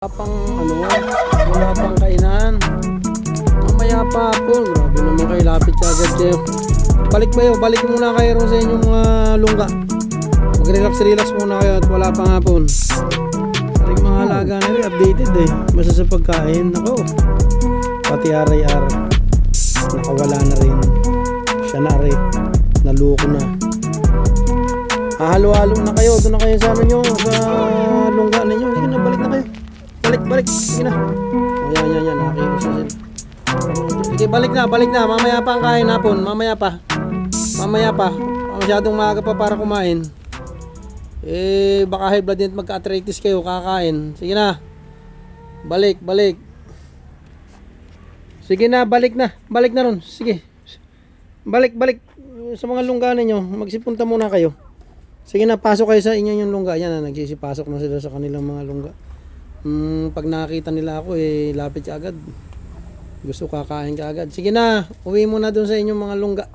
Wala pang kainan. Mamaya pa po. Grabe naman kayo, lapit ka agad kayo. Balik muna kayo sa inyong mga lungga. Mag-relax muna kayo at wala pang hapon. Ating mga alaga na rin, updated basta sa pagkain. Ako, pati RIR nakawala na rin. Siya na rin, naluko na. Halo-halo na kayo, doon na kayo sa ano nyo, sa lungga ninyo. Sige na, balik na kayo. Balik, sige na. Yan, nakakilos na sila. Sige, balik na, mamaya pa ang kain hapon. Mamaya pa, masyadong maaga pa para kumain. Baka high blood din, magka-arthritis kayo kakain. Sige na, balik. Sige na, balik na ron. Sige, balik sa mga lungga ninyo. Magsipunta muna kayo. Sige na, pasok kayo sa inyo yung lungga. Yan na, nagsisipasok na sila sa kanilang mga lungga. Pag nakakita nila ako, lapit ka agad. Gusto kakain ka agad. Sige na, uwi mo na dun sa inyong mga lungga.